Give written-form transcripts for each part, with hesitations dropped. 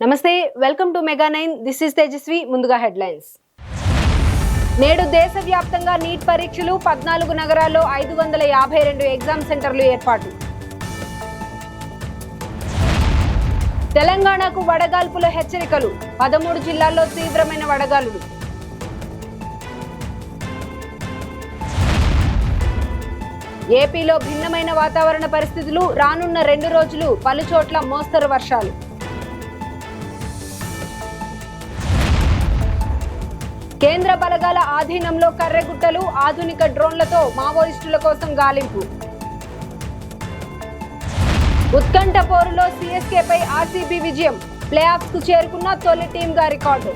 నమస్తే, welcome to Mega nine. This is Tejaswi. ముందుగా headlines. నేడు దేశవ్యాప్తంగా నీట్ పరీక్షలు. 14 నగరాల్లో 552 ఎగ్జామ్ సెంటర్లు ఏర్పాటు. తెలంగాణకు వడగాల్పుల హెచ్చరికలు. 13 జిల్లాల్లో తీవ్రమైన వడగాలులు. ఏపీలో భిన్నమైన వాతావరణ పరిస్థితులు. రానున్న 2 రోజులు పలు చోట్ల మోస్తరు వర్షాలు. కేంద్ర బలగాల ఆధీనంలో కర్రెగుట్టలు. ఆధునిక డ్రోన్లతో మావోయిస్టుల కోసం గాలింపు. ఉత్కంఠ పోరులో సిఎస్కేపై ఆర్సీబీ విజయం. ప్లే ఆఫ్స్ కు చేరుకున్న తొలి టీంగా రికార్డు.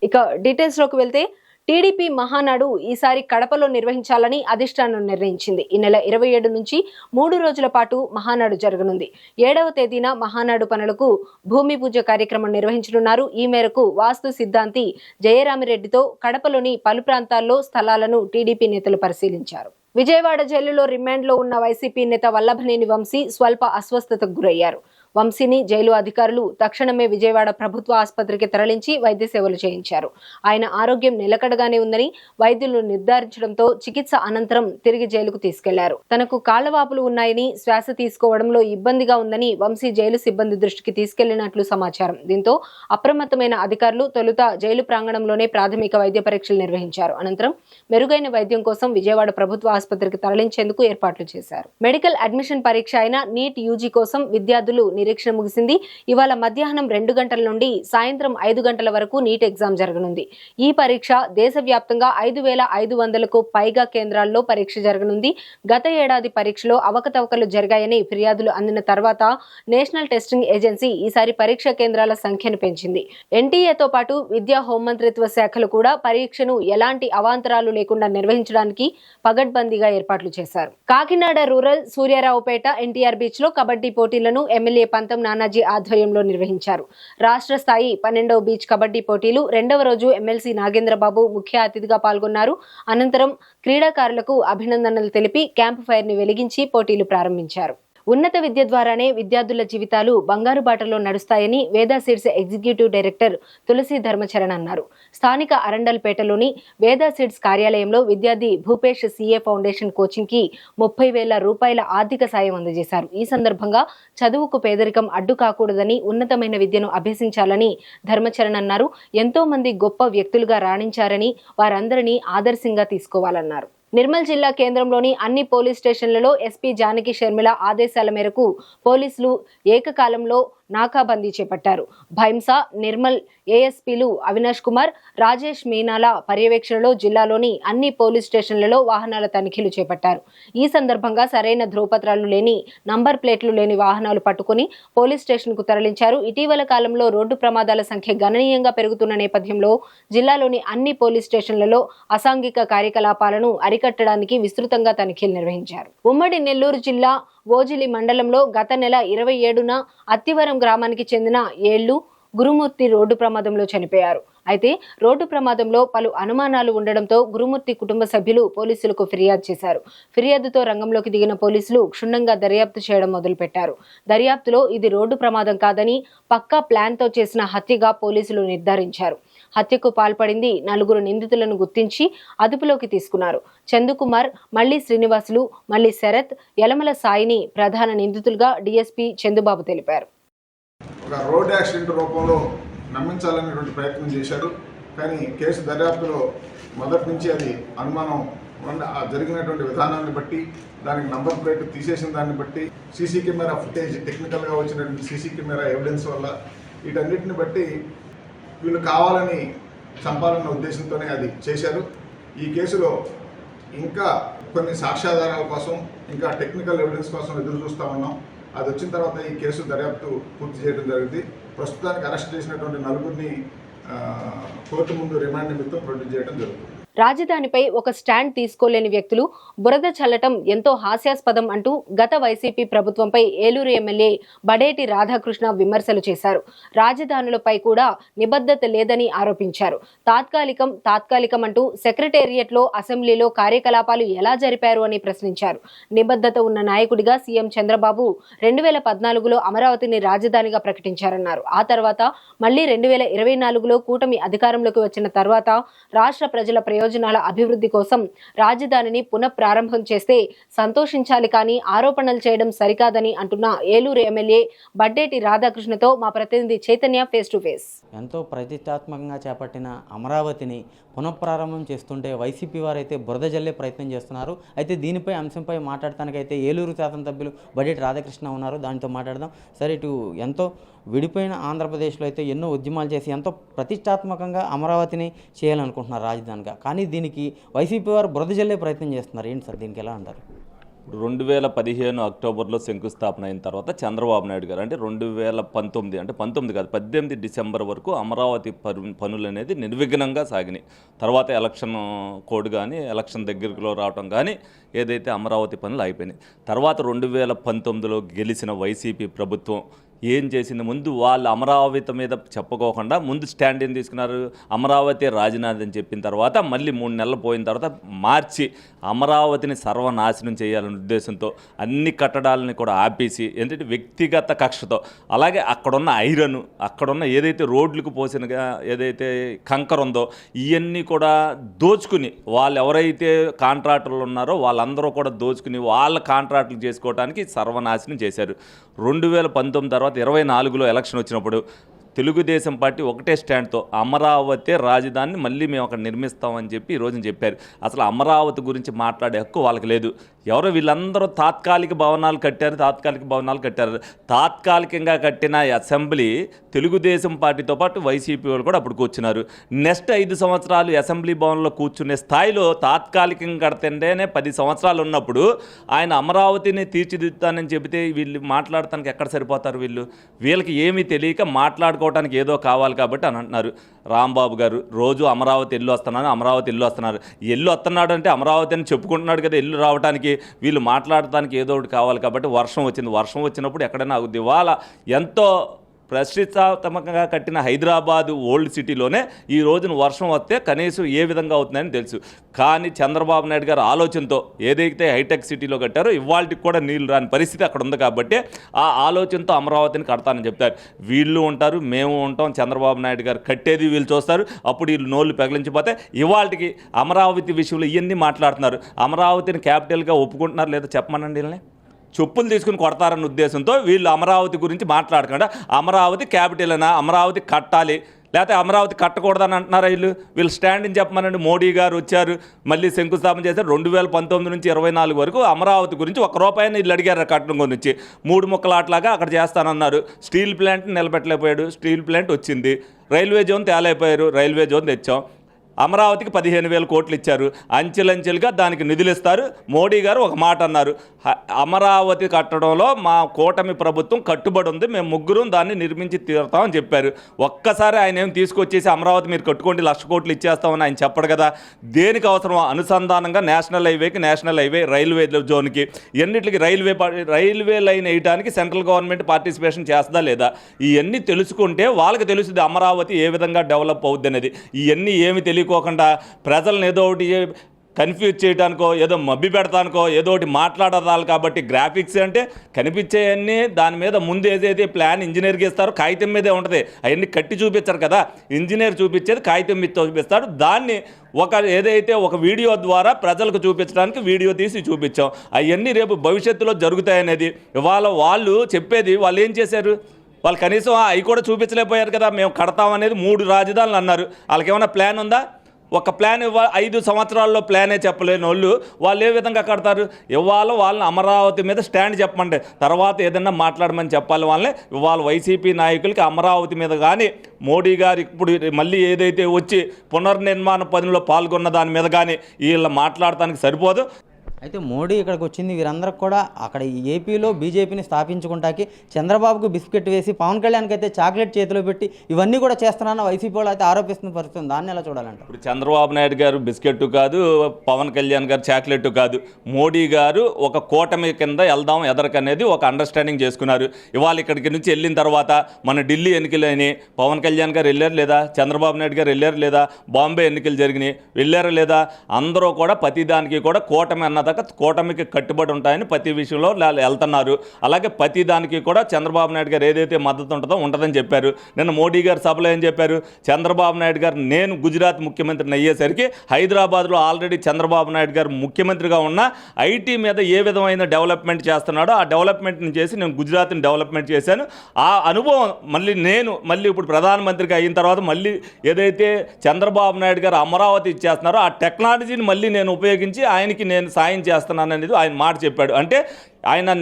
ఇక డీటెయిల్స్ లోకి వెళ్తే, టీడీపీ మహానాడు ఈసారి కడపలో నిర్వహించాలని అధిష్టానం నిర్ణయించింది. ఈ నెల 27 నుంచి 3 రోజుల పాటు మహానాడు జరగనుంది. 7వ తేదీన మహానాడు పనులకు భూమి పూజ కార్యక్రమం నిర్వహించనున్నారు. ఈ మేరకు వాస్తు సిద్ధాంతి జయరామిరెడ్డితో కడపలోని పలు ప్రాంతాల్లో స్థలాలను టీడీపీ నేతలు పరిశీలించారు. విజయవాడ జైలులో రిమాండ్లో ఉన్న వైసీపీ నేత వల్లభనేని వంశీ స్వల్ప అస్వస్థతకు గురయ్యారు. వంశీని జైలు అధికారులు తక్షణమే విజయవాడ ప్రభుత్వ ఆసుపత్రికి తరలించి వైద్య సేవలు చేయించారు. ఆయన ఆరోగ్యం నిలకడగానే ఉందని వైద్యులు నిర్ధారించడంతో చికిత్స అనంతరం తిరిగి జైలుకు తీసుకెళ్లారు. తనకు కాళ్లవాపులు ఉన్నాయని, శ్వాస తీసుకోవడంలో ఇబ్బందిగా ఉందని వంశీ జైలు సిబ్బంది దృష్టికి తీసుకెళ్లినట్లు సమాచారం. దీంతో అప్రమత్తమైన అధికారులు తొలుత జైలు ప్రాంగణంలోనే ప్రాథమిక వైద్య పరీక్షలు నిర్వహించారు. అనంతరం మెరుగైన వైద్యం కోసం విజయవాడ ప్రభుత్వ ఆసుపత్రికి తరలించేందుకు ఏర్పాట్లు చేశారు. మెడికల్ అడ్మిషన్ పరీక్ష అయిన నీట్ యూజీ కోసం విద్యార్థులు నిరీక్షణ ముగిసింది. ఇవాళ మధ్యాహ్నం 2 గంటల నుండి సాయంత్రం 5 గంటల వరకు నీట్ ఎగ్జామ్ జరగనుంది. ఈ పరీక్ష దేశవ్యాప్తంగా 5500కు పైగా కేంద్రాల్లో పరీక్ష జరగనుంది. గత ఏడాది పరీక్షలో అవకతవకలు జరిగాయని ఫిర్యాదులు అందిన తర్వాత నేషనల్ టెస్టింగ్ ఏజెన్సీ ఈసారి పరీక్ష కేంద్రాల సంఖ్యను పెంచింది. ఎన్టీఏతో పాటు విద్యా హోంమంత్రిత్వ శాఖలు కూడా పరీక్షను ఎలాంటి అవాంతరాలు లేకుండా నిర్వహించడానికి పగడ్బందీగా ఏర్పాట్లు చేశారు. కాకినాడ రూరల్ సూర్యారావుపేట ఎన్టీఆర్ బీచ్ లో కబడ్డీ పోటీలను ఎమ్మెల్యే పంతం నానాజీ ఆధ్వర్యంలో నిర్వహించారు. రాష్ట్ర స్థాయి 12వ బీచ్ కబడ్డీ పోటీలు 2వ రోజు ఎమ్మెల్సీ నాగేంద్రబాబు ముఖ్య అతిథిగా పాల్గొన్నారు. అనంతరం క్రీడాకారులకు అభినందనలు తెలిపి క్యాంప్ ఫైర్ ని వెలిగించి పోటీలు ప్రారంభించారు. ఉన్నత విద్య ద్వారానే విద్యార్థుల జీవితాలు బంగారు బాటలో నడుస్తాయని వేదా సీడ్స్ ఎగ్జిక్యూటివ్ డైరెక్టర్ తులసి ధర్మచరణ్ అన్నారు. స్థానిక అరండల్పేటలోని వేదా సీడ్స్ కార్యాలయంలో విద్యార్థి భూపేష్ సీఏ ఫౌండేషన్ కోచింగ్ కి 30,000 రూపాయల ఆర్థిక సాయం అందజేశారు. ఈ సందర్భంగా చదువుకు పేదరికం అడ్డు కాకూడదని, ఉన్నతమైన విద్యను అభ్యసించాలని ధర్మచరణ్ అన్నారు. ఎంతో మంది గొప్ప వ్యక్తులుగా రాణించారని, వారందరినీ ఆదర్శంగా తీసుకోవాలన్నారు. నిర్మల్ జిల్లా కేంద్రంలోని అన్ని పోలీస్ స్టేషన్లలో ఎస్పీ జానకి షర్మిల ఆదేశాల మేరకు పోలీసులు ఏకకాలంలో నాకాబందీ చేపట్టారు. భైంసా, నిర్మల్ ఏఎస్పీలు అవినాష్ కుమార్, రాజేష్ మీనాల పర్యవేక్షణలో జిల్లాలోని అన్ని పోలీస్ స్టేషన్లలో వాహనాల తనిఖీలు చేపట్టారు. ఈ సందర్భంగా సరైన ధ్రువపత్రాలు లేని, నంబర్ ప్లేట్లు లేని వాహనాలు పట్టుకుని పోలీస్ స్టేషన్ కు తరలించారు. ఇటీవల కాలంలో రోడ్డు ప్రమాదాల సంఖ్య గణనీయంగా పెరుగుతున్న నేపథ్యంలో జిల్లాలోని అన్ని పోలీస్ స్టేషన్లలో అసాంఘిక కార్యకలాపాలను అరికట్టడానికి విస్తృతంగా తనిఖీలు నిర్వహించారు. ఉమ్మడి నెల్లూరు జిల్లా ఓజిలి మండలంలో గత నెల 27న అత్తివరం గ్రామానికి చెందిన ఏళ్లు గురుమూర్తి రోడ్డు ప్రమాదంలో చనిపోయారు. అయితే రోడ్డు ప్రమాదంలో పలు అనుమానాలు ఉండడంతో గురుమూర్తి కుటుంబ సభ్యులు పోలీసులకు ఫిర్యాదు చేశారు. ఫిర్యాదుతో రంగంలోకి దిగిన పోలీసులు క్షుణ్ణంగా దర్యాప్తు చేయడం మొదలుపెట్టారు. దర్యాప్తులో ఇది రోడ్డు ప్రమాదం కాదని, పక్కా ప్లాన్తో చేసిన హత్యగా పోలీసులు నిర్ధారించారు. హత్యకు పాల్పడింది 4 నిందితులను గుర్తించి అదుపులోకి తీసుకున్నారు. చందుకుమార్, మల్లి శ్రీనివాసులు, మల్లి శరత్, యలమల సాయిని ప్రధాన నిందితులుగా డీఎస్పీ చందుబాబు తెలిపారు. ఒక రోడ్ యాక్సిడెంట్ రూపంలో నమ్మించాలనేటువంటి ప్రయత్నం చేశారు. కానీ కేసు దర్యాప్తులో మొదటి నుంచి అది అనుమానం జరిగినటువంటి విధానాన్ని బట్టి, దానికి నంబర్ ప్లేట్ తీసేసిన దాన్ని బట్టి, సీసీ కెమెరా ఫుటేజ్, టెక్నికల్గా వచ్చినటువంటి సీసీ కెమెరా ఎవిడెన్స్ వల్ల, వీటన్నిటిని బట్టి వీళ్ళు కావాలని చంపాలన్న ఉద్దేశంతోనే అది చేశారు. ఈ కేసులో ఇంకా కొన్ని సాక్ష్యాధారాల కోసం, ఇంకా టెక్నికల్ ఎవిడెన్స్ కోసం ఎదురు చూస్తూ ఉన్నాం. అది వచ్చిన తర్వాత ఈ కేసు దర్యాప్తు పూర్తి చేయడం జరిగింది. ప్రస్తుతానికి అరెస్ట్ చేసినటువంటి 4 కోర్టు ముందు రిమాండ్ నిమిత్తం ప్రొడ్యూస్ చేయడం జరుగుతుంది. రాజధానిపై ఒక స్టాండ్ తీసుకోలేని వ్యక్తులు బురద చల్లటం ఎంతో హాస్యాస్పదం అంటూ గత వైసీపీ ప్రభుత్వంపై ఏలూరు ఎమ్మెల్యే బడేటి రాధాకృష్ణ విమర్శలు చేశారు. రాజధానులపై కూడా నిబద్ధత లేదని ఆరోపించారు. తాత్కాలికం అంటూ సెక్రటేరియట్లో అసెంబ్లీలో కార్యకలాపాలు ఎలా జరిపారు అని ప్రశ్నించారు. నిబద్ధత ఉన్న నాయకుడిగా సీఎం చంద్రబాబు 2014లో అమరావతిని రాజధానిగా ప్రకటించారన్నారు. ఆ తర్వాత మళ్లీ 2024లో కూటమి అధికారంలోకి వచ్చిన తర్వాత రాష్ట్ర ప్రజల ప్రయోజనాల అభివృద్ధి కోసం రాజధానిని పునఃప్రారంభం చేస్తే సంతోషించాలి కానీ ఆరోపణలు చేయడం సరికాదని అంటున్న ఏలూరు ఎమ్మెల్యే బడ్డేటి రాధాకృష్ణతో మా ప్రతినిధి చైతన్య ఫేస్ టు ఫేస్. ఎంతో ప్రతిష్టాత్మకంగా చేపట్టిన అమరావతిని పునఃప్రారంభం చేస్తుంటే వైసీపీ వారైతే బురద జల్లే ప్రయత్నం చేస్తున్నారు. అయితే దీనిపై అంశంపై మాట్లాడటానికైతే ఏలూరు శాసనసభ్యులు బడ్డేటి రాధాకృష్ణ ఉన్నారు. దానితో మాట్లాడదాం. సరే, ఇటు ఎంతో విడిపోయిన ఆంధ్రప్రదేశ్లో అయితే ఎన్నో ఉద్యమాలు చేసి ఎంతో ప్రతిష్టాత్మకంగా అమరావతిని చేయాలనుకుంటున్నారు రాజధానిగా. కానీ దీనికి వైసీపీ వారు బురద జల్లే ప్రయత్నం చేస్తున్నారు. ఏంటి సార్, దీనికి ఎలా అంటారు? 2015 అక్టోబర్లో శంకుస్థాపన అయిన తర్వాత చంద్రబాబు నాయుడు గారు అంటే 2019 అంటే 19 కాదు 18 డిసెంబర్ వరకు అమరావతి పనులు అనేది నిర్విఘ్నంగా సాగినాయి. తర్వాత ఎలక్షన్ కోడ్ కానీ ఎలక్షన్ దగ్గరలో రావటం కానీ ఏదైతే అమరావతి పనులు అయిపోయినాయి. తర్వాత 2019లో గెలిచిన వైసీపీ ప్రభుత్వం ఏం చేసింది, ముందు వాళ్ళు అమరావతి మీద చెప్పుకోకుండా ముందు స్టాండ్ ఏం తీసుకున్నారు, అమరావతి రాజధాని అని చెప్పిన తర్వాత మళ్ళీ 3 నెలలు పోయిన తర్వాత మార్చి అమరావతిని సర్వనాశనం చేయాలనే ఉద్దేశంతో అన్ని కట్టడాలని కూడా ఆపేసి ఏంటంటే వ్యక్తిగత కక్షతో, అలాగే అక్కడున్న ఐరన్ అక్కడున్న ఏదైతే రోడ్లకు పోసిన ఏదైతే కంకర ఉందో ఇవన్నీ కూడా దోచుకుని వాళ్ళు ఎవరైతే కాంట్రాక్టర్లు ఉన్నారో వాళ్ళందరూ కూడా దోచుకుని వాళ్ళ కాంట్రాక్టులు చేసుకోవడానికి సర్వనాశనం చేశారు. 2019 తర్వాత 24లో ఎలక్షన్ వచ్చినప్పుడు తెలుగుదేశం పార్టీ ఒకటే స్టాండ్తో అమరావతి రాజధానిని మళ్ళీ మేము అక్కడ నిర్మిస్తామని చెప్పి ఈరోజు చెప్పారు. అసలు అమరావతి గురించి మాట్లాడే హక్కు వాళ్ళకి లేదు. ఎవరో వీళ్ళందరూ తాత్కాలిక భవనాలు కట్టారు. తాత్కాలికంగా కట్టిన అసెంబ్లీ తెలుగుదేశం పార్టీతో పాటు వైసీపీ వాళ్ళు కూడా అప్పుడు కూర్చున్నారు. నెక్స్ట్ 5 సంవత్సరాలు అసెంబ్లీ భవన్లో కూర్చునే స్థాయిలో తాత్కాలికంగా కడితేనే 10 సంవత్సరాలు ఉన్నప్పుడు ఆయన అమరావతిని తీర్చిదిద్దుతానని చెబితే వీళ్ళు మాట్లాడటానికి ఎక్కడ సరిపోతారు? వీళ్ళకి ఏమీ తెలియక మాట్లాడుకోవడానికి ఏదో కావాలి కాబట్టి అని అంటున్నారు. రాంబాబు గారు రోజు అమరావతి ఇల్లు వస్తున్నాడు అంటే అమరావతి అని చెప్పుకుంటున్నాడు కదా, ఇల్లు రావడానికి వీళ్ళు మాట్లాడటానికి ఏదో ఒకటి కావాలి కాబట్టి వర్షం వచ్చినప్పుడు ఎక్కడైనా అవుద్ది. ఇవాళ ఎంతో ప్రతిష్టాత్మకంగా కట్టిన హైదరాబాదు ఓల్డ్ సిటీలోనే ఈ రోజున వర్షం వస్తే కనీసం ఏ విధంగా అవుతుందని తెలుసు. కానీ చంద్రబాబు నాయుడు గారు ఆలోచనతో ఏదైతే హైటెక్ సిటీలో కట్టారో ఇవాళకి కూడా నీళ్ళు రాని పరిస్థితి అక్కడ ఉంది కాబట్టి ఆ ఆలోచనతో అమరావతిని కడతానని చెప్తారు. వీళ్ళు ఉంటారు, మేము ఉంటాం, చంద్రబాబు నాయుడు గారు కట్టేది వీళ్ళు చూస్తారు. అప్పుడు వీళ్ళు నోళ్ళు పెగిలించిపోతే ఇవాళకి అమరావతి విషయంలో ఇవన్నీ మాట్లాడుతున్నారు. అమరావతిని క్యాపిటల్గా ఒప్పుకుంటున్నారు లేదా చెప్పమనండి. వీళ్ళని చెప్పులు తీసుకుని కొడతారన్న ఉద్దేశంతో వీళ్ళు అమరావతి గురించి మాట్లాడకుండా అమరావతి క్యాపిటల్ అయినా అమరావతి కట్టాలి లేకపోతే అమరావతి కట్టకూడదని అంటున్నారా? వీళ్ళు స్టాండ్ని చెప్పమనండి. మోడీ గారు వచ్చారు, మళ్ళీ శంకుస్థాపన చేశారు. 2019 నుంచి 24 వరకు అమరావతి గురించి ₹1 వీళ్ళు అడిగారు కట్టడం గురించి. 3 ముక్కలాట్లాగా అక్కడ చేస్తానన్నారు. స్టీల్ ప్లాంట్ని నిలబెట్టలేకపోయాడు, స్టీల్ ప్లాంట్ వచ్చింది. రైల్వే జోన్ తేలేకపోయారు, రైల్వే జోన్ తెచ్చాం. అమరావతికి 15,000 కోట్లు ఇచ్చారు. అంచెలంచెలుగా దానికి నిధులు ఇస్తారు. మోడీ గారు ఒక మాట అన్నారు, అమరావతి కట్టడంలో మా కూటమి ప్రభుత్వం కట్టుబడి ఉంది, మేము ముగ్గురం దాన్ని నిర్మించి తీరుతామని చెప్పారు. ఒక్కసారి ఆయన ఏం తీసుకొచ్చేసి అమరావతి మీరు కట్టుకోండి 1,00,000 కోట్లు ఇచ్చేస్తామని ఆయన చెప్పడు కదా. దేనికి అవసరం అనుసంధానంగా నేషనల్ హైవే రైల్వే జోన్కి ఎన్నిటికి రైల్వే లైన్ వేయడానికి సెంట్రల్ గవర్నమెంట్ పార్టిసిపేషన్ చేస్తుందా లేదా ఇవన్నీ తెలుసుకుంటే వాళ్ళకి తెలుస్తుంది అమరావతి ఏ విధంగా డెవలప్ అవుద్ది అనేది. ఇవన్నీ ఏమి తెలియకోకుండా ప్రజలను ఏదో ఒకటి కన్ఫ్యూజ్ చేయడానికో ఏదో మబ్బి పెడతానికో ఏదో ఒకటి మాట్లాడాలి. కాబట్టి గ్రాఫిక్స్ అంటే కనిపించేవన్నీ దాని మీద ముందు ఏదైతే ప్లాన్ ఇంజనీర్కి ఇస్తారో కాగితం మీదే ఉంటుంది. అవన్నీ కట్టి చూపించారు కదా, ఇంజనీర్ చూపించేది కాగితం మీద చూపిస్తాడు. దాన్ని ఏదైతే ఒక వీడియో ద్వారా ప్రజలకు చూపించడానికి వీడియో తీసి చూపించాం. అవన్నీ రేపు భవిష్యత్తులో జరుగుతాయనేది ఇవాళ వాళ్ళు చెప్పేది. వాళ్ళు ఏం చేశారు? వాళ్ళు కనీసం అవి కూడా చూపించలేకపోయారు కదా. మేము కడతామనేది 3 రాజధానులు అన్నారు. వాళ్ళకి ఏమైనా ప్లాన్ ఉందా? ఒక ప్లాన్ 5 సంవత్సరాల్లో ప్లానే చెప్పలేని వాళ్ళు ఏ విధంగా కడతారు? వాళ్ళని అమరావతి మీద స్టాండ్ చెప్పమంటే తర్వాత ఏదన్నా మాట్లాడమని చెప్పాలి వాళ్ళని. ఇవాళ వైసీపీ నాయకులకి అమరావతి మీద కానీ మోడీ గారు ఇప్పుడు మళ్ళీ ఏదైతే వచ్చి పునర్నిర్మాణ పనుల్లో పాల్గొన్న దాని మీద కానీ వీళ్ళు మాట్లాడటానికి సరిపోదు. అయితే మోడీ ఇక్కడికి వచ్చింది వీరందరికి కూడా అక్కడ ఏపీలో బీజేపీని స్థాపించుకుంటాకి చంద్రబాబుకు బిస్కెట్ వేసి పవన్ కళ్యాణ్కి అయితే చాక్లెట్ చేతిలో పెట్టి ఇవన్నీ కూడా చేస్తున్నారని వైసీపీ వాళ్ళు అయితే ఆరోపిస్తున్న పరిస్థితి. దాన్ని ఎలా చూడాలంట? ఇప్పుడు చంద్రబాబు నాయుడు గారు బిస్కెట్ కాదు, పవన్ కళ్యాణ్ గారు చాక్లెట్ కాదు, మోడీ గారు ఒక కూటమి కింద వెళ్దాం ఎదరకనేది ఒక అండర్స్టాండింగ్ చేసుకున్నారు. ఇవాళ ఇక్కడికి నుంచి వెళ్ళిన తర్వాత మన ఢిల్లీ ఎన్నికలని పవన్ కళ్యాణ్ గారు వెళ్ళారు లేదా, చంద్రబాబు నాయుడు గారు వెళ్ళారు లేదా, బాంబే ఎన్నికలు జరిగినాయి వెళ్ళారు లేదా, అందరూ కూడా ప్రతిదానికి కూడా కూటమి అన్నదాకా కూటమికి కట్టుబడి ఉంటాయని ప్రతి విషయంలో వెళ్తున్నారు. అలాగే ప్రతి దానికి కూడా చంద్రబాబు నాయుడు గారు ఏదైతే మద్దతు ఉంటుందో ఉంటుందని చెప్పారు. నిన్న మోడీ గారు సభలో ఏం చెప్పారు? చంద్రబాబు నాయుడు గారు నేను గుజరాత్ ముఖ్యమంత్రిని అయ్యేసరికి హైదరాబాద్లో ఆల్రెడీ చంద్రబాబు నాయుడు గారు ముఖ్యమంత్రిగా ఉన్న ఐటీ మీద ఏ విధమైన డెవలప్మెంట్ చేస్తున్నాడో ఆ డెవలప్మెంట్ని చేసి నేను గుజరాత్ని డెవలప్మెంట్ చేశాను. ఆ అనుభవం మళ్ళీ ఇప్పుడు ప్రధానమంత్రిగా అయిన తర్వాత మళ్ళీ ఏదైతే చంద్రబాబు నాయుడు గారు అమరావతి ఇచ్చేస్తున్నారో ఆ టెక్నాలజీని మళ్ళీ నేను ఉపయోగించి ఆయనకి నేను సాయం చేస్తున్నాను అనేది ఆయన మాట చెప్పాడు. అంటే ఆయన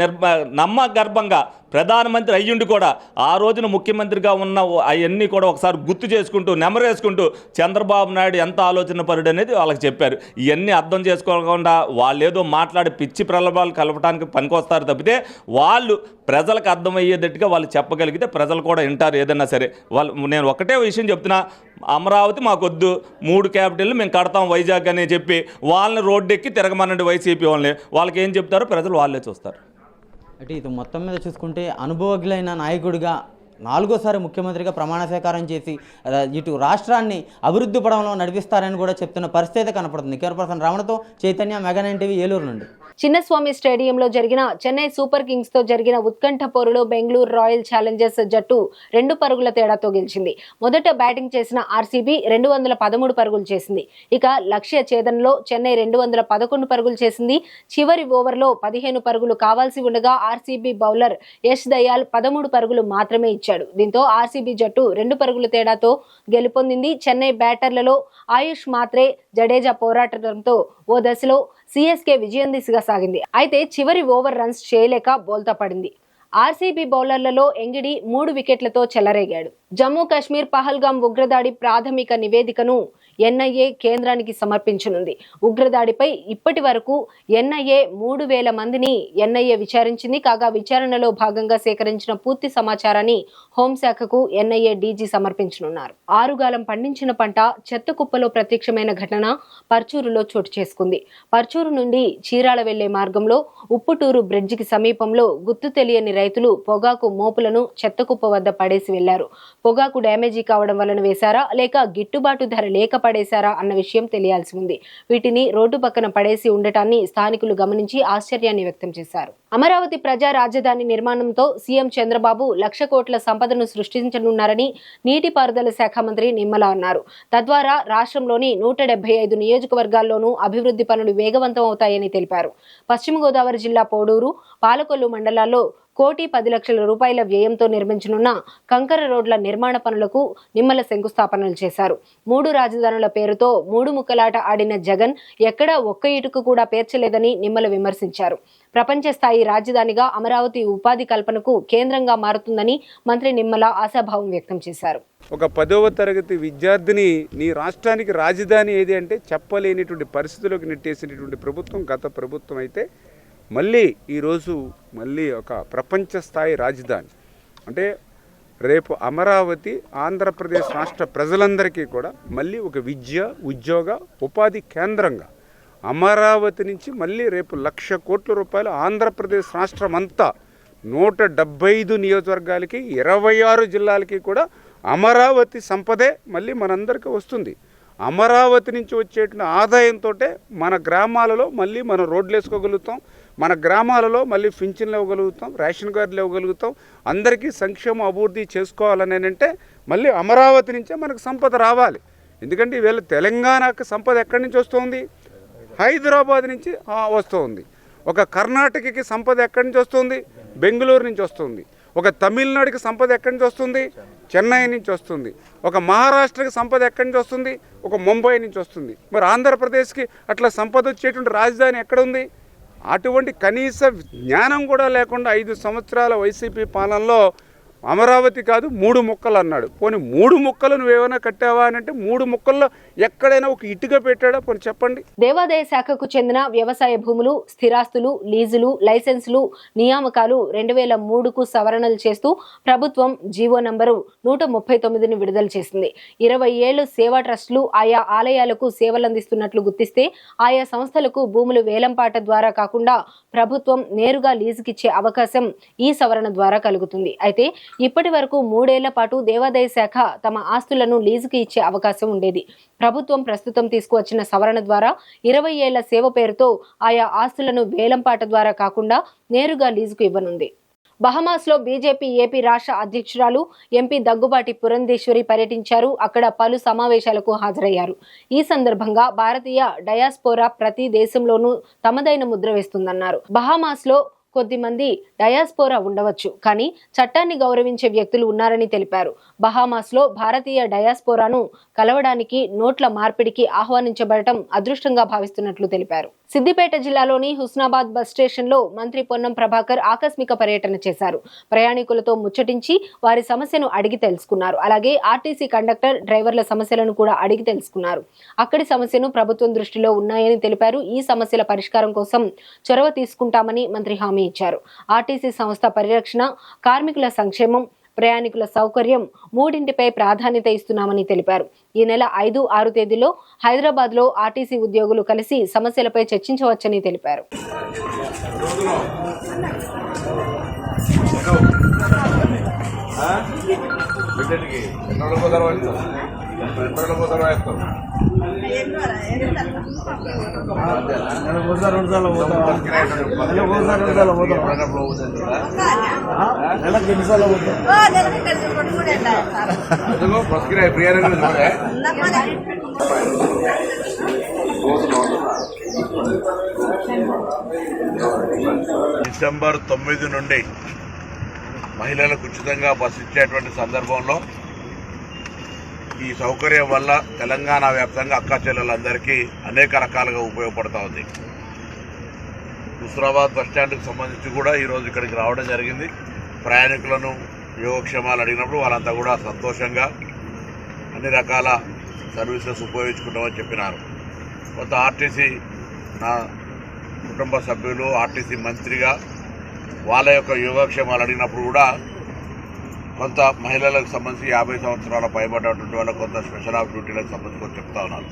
నమ్మగర్భంగా ప్రధానమంత్రి అయ్యుండి కూడా ఆ రోజున ముఖ్యమంత్రిగా ఉన్న అవన్నీ కూడా ఒకసారి గుర్తు చేసుకుంటూ నెమరేసుకుంటూ చంద్రబాబు నాయుడు ఎంత ఆలోచన పరుడు అనేది వాళ్ళకి చెప్పారు. ఇవన్నీ అర్థం చేసుకోకుండా వాళ్ళు ఏదో మాట్లాడి పిచ్చి ప్రలోభాలు కలపడానికి పనికొస్తారు తప్పితే వాళ్ళు ప్రజలకు అర్థమయ్యేటట్టుగా వాళ్ళు చెప్పగలిగితే ప్రజలు కూడా వింటారు ఏదన్నా సరే. నేను ఒకటే విషయం చెప్తున్నా, అమరావతి మాకొద్దు, 3 క్యాపిటల్ మేము కడతాం వైజాగ్ అని చెప్పి వాళ్ళని రోడ్డెక్కి తిరగమనండి వైసీపీ వాళ్ళకి ఏం చెప్తారో ప్రజలు వాళ్ళే చూస్తారు. అంటే ఇది మొత్తం మీద చూసుకుంటే అనుభవజ్ఞులైన నాయకుడిగా 4వ సారి ముఖ్యమంత్రిగా ప్రమాణ స్వీకారం చేసి ఇటు రాష్ట్రాన్ని అభివృద్ధి పడంలో నడిపిస్తారని కూడా చెప్తున్న పరిస్థితి కనపడుతుంది. కెమెరా రమణతో చైతన్య, మెగా 9 టీవీ, ఏలూరు నుండి. చిన్నస్వామి స్టేడియంలో జరిగిన చెన్నై సూపర్ కింగ్స్ తో జరిగిన ఉత్కంఠ పోరులో బెంగళూరు రాయల్ ఛాలెంజర్స్ జట్టు 2 పరుగుల తేడాతో గెలిచింది. మొదట బ్యాటింగ్ చేసిన ఆర్సీబీ 213 పరుగులు చేసింది. ఇక లక్ష్య ఛేదనలో చెన్నై 211 పరుగులు చేసింది. చివరి ఓవర్లో 15 పరుగులు కావాల్సి ఉండగా ఆర్సీబీ బౌలర్ యష్ దయాల్ 13 పరుగులు మాత్రమే ఇచ్చాడు. దీంతో ఆర్సీబీ జట్టు 2 పరుగుల తేడాతో గెలుపొందింది. చెన్నై బ్యాటర్లలో ఆయుష్ మాత్రే, జడేజా పోరాటంతో ఓ దశలో సిఎస్కే విజయం దిశగా సాగింది. అయితే చివరి ఓవర్ రన్స్ చేయలేక బోల్తా పడింది. ఆర్సీబీ బౌలర్లలో ఎంగిడి 3 వికెట్లతో చెలరేగాడు. జమ్మూ కాశ్మీర్ పహల్గాం ఉగ్రదాడి ప్రాథమిక నివేదికను ఎన్ఐఏ కేంద్రానికి సమర్పించనుంది. ఉగ్రదాడిపై ఇప్పటి వరకు ఎన్ఐఏ 3000 మందిని ఎన్ఐఏ విచారించింది. కాగా విచారణలో భాగంగా సేకరించిన పూర్తి సమాచారాన్ని హోంశాఖకు ఎన్ఐఏ డీజీ సమర్పించనున్నారు. ఆరుగాలం పండించిన పంట చెత్త కుప్పలో ప్రత్యక్షమైన ఘటన పర్చూరులో చోటు చేసుకుంది. పర్చూరు నుండి చీరాల వెళ్లే మార్గంలో ఉప్పుటూరు బ్రిడ్జికి సమీపంలో గుర్తు తెలియని రైతులు పొగాకు మోపులను చెత్త కుప్ప వద్ద పడేసి వెళ్లారు. పొగాకు డ్యామేజీ కావడం వలన వేశారా లేక గిట్టుబాటు ధర లేక పడేశారా అన్న విషయం తెలియాల్సి ఉంది. వీటిని రోడ్డు పక్కన పడేసి ఉండటాన్ని స్థానికులు గమనించి ఆశ్చర్యాన్ని వ్యక్తం చేశారు. అమరావతి ప్రజా రాజధాని నిర్మాణంతో సీఎం చంద్రబాబు 1,00,000 కోట్ల సంపదను సృష్టించనున్నారని నీటిపారుదల శాఖ మంత్రి నిమ్మల అన్నారు. తద్వారా రాష్ట్రంలోని 175 నియోజకవర్గాల్లోనూ అభివృద్ధి పనులు వేగవంతం అవుతాయని తెలిపారు. పశ్చిమ గోదావరి జిల్లా పోడూరు, పాలకొల్లు మండలాల్లో 1,10,00,000 రూపాయల వ్యయంతో నిర్మించనున్న కంకర రోడ్ల నిర్మాణ పనులకు నిమ్మల శంకుస్థాపనలు చేశారు. 3 రాజధానుల పేరుతో 3 ముక్కలాట ఆడిన జగన్ ఎక్కడా ఒక్క ఇటుక కూడా పేర్చలేదని నిమ్మల విమర్శించారు. ప్రపంచ స్థాయి రాజధానిగా అమరావతి ఉపాధి కల్పనకు కేంద్రంగా మారుతుందని మంత్రి నిమ్మల ఆశాభావం వ్యక్తం చేశారు. ఒక 10వ తరగతి విద్యార్థిని నీ రాష్ట్రానికి రాజధాని ఏది అంటే చెప్పలేనిటువంటి పరిస్థితుల్లోకి నెట్టేసినటువంటి ప్రభుత్వం గత ప్రభుత్వం అయితే మళ్ళీ ఈరోజు ఒక ప్రపంచ స్థాయి రాజధాని అంటే రేపు అమరావతి ఆంధ్రప్రదేశ్ రాష్ట్ర ప్రజలందరికీ కూడా మళ్ళీ ఒక విద్య, ఉద్యోగ, ఉపాధి కేంద్రంగా అమరావతి నుంచి మళ్ళీ రేపు 1,00,000 కోట్ల రూపాయలు ఆంధ్రప్రదేశ్ రాష్ట్రం అంతా 175 నియోజకవర్గాలకి 26 జిల్లాలకి కూడా అమరావతి సంపదే మళ్ళీ మనందరికీ వస్తుంది. అమరావతి నుంచి వచ్చేటువంటి ఆదాయంతో మన గ్రామాలలో మళ్ళీ మనం రోడ్లు వేసుకోగలుగుతాం, మన గ్రామాలలో మళ్ళీ పింఛన్లు ఇవ్వగలుగుతాం, రేషన్ కార్డులు ఇవ్వగలుగుతాం, అందరికీ సంక్షేమ అభివృద్ధి చేసుకోవాలని అంటే మళ్ళీ అమరావతి నుంచే మనకు సంపద రావాలి. ఎందుకంటే ఈవేళ తెలంగాణకు సంపద ఎక్కడి నుంచి వస్తుంది? హైదరాబాద్ నుంచి వస్తుంది. ఒక కర్ణాటకకి సంపద ఎక్కడి నుంచి వస్తుంది? బెంగళూరు నుంచి వస్తుంది. ఒక తమిళనాడుకి సంపద ఎక్కడి నుంచి వస్తుంది? చెన్నై నుంచి వస్తుంది. ఒక మహారాష్ట్రకి సంపద ఎక్కడి నుంచి వస్తుంది? ఒక ముంబై నుంచి వస్తుంది. మరి ఆంధ్రప్రదేశ్కి అట్లా సంపద వచ్చేటువంటి రాజధాని ఎక్కడ ఉంది? అటువంటి కనీస జ్ఞానం కూడా లేకుండా 5 సంవత్సరాల వైసీపీ పాలనలో అమరావతి కాదు 3 ముక్కలు అన్నాడు. పోనీ 3 ముక్కలు నువ్వేమైనా కట్టావా అని అంటే 3 ముక్కల్లో ఎక్కడైనా ఒక ఇటుక పెట్టాడా? పోనీ చెప్పండి. దేవాదాయ శాఖకు చెందిన వ్యవసాయ భూములు, స్థిరాస్తులు, లీజులు, లైసెన్సులు, నియామకాలు 2003కు సవరణలు చేస్తూ ప్రభుత్వం జీవో నంబరు 139ని విడుదల చేసింది. 20 ఏళ్లు సేవా ట్రస్టులు ఆయా ఆలయాలకు సేవలందిస్తున్నట్లు గుర్తిస్తే ఆయా సంస్థలకు భూములు వేలంపాట ద్వారా కాకుండా ప్రభుత్వం నేరుగా లీజుకిచ్చే అవకాశం ఈ సవరణ ద్వారా కలుగుతుంది. అయితే ఇప్పటి వరకు 3 ఏళ్ల పాటు దేవాదాయ శాఖ తమ ఆస్తులను లీజుకి ఇచ్చే అవకాశం ఉండేది. ప్రభుత్వం ప్రస్తుతం తీసుకువచ్చిన సవరణ ద్వారా 20 ఏళ్ల సేవ పేరుతో ఆయా ఆస్తులను వేలంపాట ద్వారా కాకుండా నేరుగా లీజుకు ఇవ్వనుంది. బహమాస్లో బీజేపీ ఏపీ రాష్ట్ర అధ్యక్షురాలు ఎంపీ దగ్గుబాటి పురంధేశ్వరి పర్యటించారు. అక్కడ పలు సమావేశాలకు హాజరయ్యారు. ఈ సందర్భంగా భారతీయ డయాస్పోరా ప్రతి దేశంలోనూ తమదైన ముద్ర వేస్తుందన్నారు. బహమాస్లో కొద్దిమంది డయాస్పోరా ఉండవచ్చు, కానీ చట్టాన్ని గౌరవించే వ్యక్తులు ఉన్నారని తెలిపారు. బహామాస్లో భారతీయ డయాస్పోరాను కలవడానికి, నోట్ల మార్పిడికి ఆహ్వానించబడటం అదృష్టంగా భావిస్తున్నట్లు తెలిపారు. సిద్దిపేట జిల్లాలోని హుస్నాబాద్ బస్ స్టేషన్లో మంత్రి పొన్నం ప్రభాకర్ ఆకస్మిక పర్యటన చేశారు. ప్రయాణికులతో ముచ్చటించి వారి సమస్యను అడిగి తెలుసుకున్నారు. అలాగే ఆర్టీసీ కండక్టర్, డ్రైవర్ల సమస్యలను కూడా అడిగి తెలుసుకున్నారు. అక్కడి సమస్యను ప్రభుత్వం దృష్టిలో ఉన్నాయని తెలిపారు. ఈ సమస్యల పరిష్కారం కోసం చొరవ తీసుకుంటామని మంత్రి హామీ ఇచ్చారు. ఆర్టీసీ సంస్థ పరిరక్షణ, కార్మికుల సంక్షేమం, ప్రయాణికుల సౌకర్యం మూడింటిపై ప్రాధాన్యత ఇస్తున్నామని తెలిపారు. ఈ నెల 5, 6 తేదీలో హైదరాబాద్ లో ఆర్టీసీ ఉద్యోగులు కలిసి సమస్యలపై చర్చించవచ్చని తెలిపారు. డిసెంబర్ 9 నుండి మహిళలకు ఉచితంగా బస్సు ఇచ్చేటువంటి సందర్భంలో ఈ సౌకర్యం వల్ల తెలంగాణ వ్యాప్తంగా అక్కా చెల్లెలందరికీ అనేక రకాలుగా ఉపయోగపడుతూ ఉంది. హుస్నాబాద్ బస్టాండ్కి సంబంధించి కూడా ఈరోజు ఇక్కడికి రావడం జరిగింది. ప్రయాణికులను యోగక్షేమాలు అడిగినప్పుడు వాళ్ళంతా కూడా సంతోషంగా అన్ని రకాల సర్వీసెస్ ఉపయోగించుకుంటామని చెప్పినారు. కొంత ఆర్టీసీ నా కుటుంబ సభ్యులు, ఆర్టీసీ మంత్రిగా వాళ్ళ యొక్క యోగక్షేమాలు అడిగినప్పుడు కూడా కొంత మహిళలకు సంబంధించి 50 సంవత్సరాల పైబడ్డటువంటి వాళ్ళ కొంత స్పెషల్ ఆఫ్ డ్యూటీలకు సంబంధించి కొంత చెప్తా ఉన్నారు.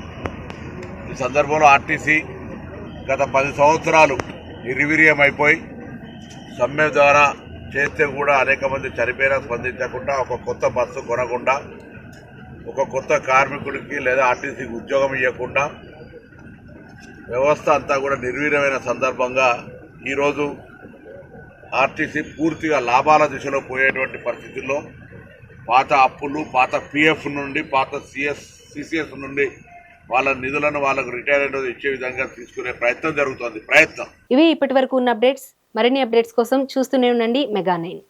ఈ సందర్భంలో ఆర్టీసీ గత 10 సంవత్సరాలు నిర్వీర్యం అయిపోయి సమ్మె ద్వారా చేస్తే కూడా అనేక మంది చనిపోయినా స్పందించకుండా, ఒక కొత్త బస్సు కొనకుండా, ఒక కొత్త కార్మికుడికి లేదా ఆర్టీసీకి ఉద్యోగం ఇవ్వకుండా వ్యవస్థ అంతా కూడా నిర్వీర్యమైన సందర్భంగా ఈరోజు ఆర్టీసీ పూర్తిగా లాభాల దిశలో పోయేటువంటి పరిస్థితుల్లో పాత అప్పులు, పాత పిఎఫ్ నుండి, పాత సిసిఎస్ నుండి వాళ్ళ నిధులను వాళ్ళకు రిటైర్మెంట్ ఇచ్చే విధంగా తీసుకునే ప్రయత్నం జరుగుతుంది. ఇవి ఇప్పటి వరకు ఉన్న అప్డేట్స్. మరిన్ని అప్డేట్స్ కోసం చూస్తూనే ఉండండి మెగా 9.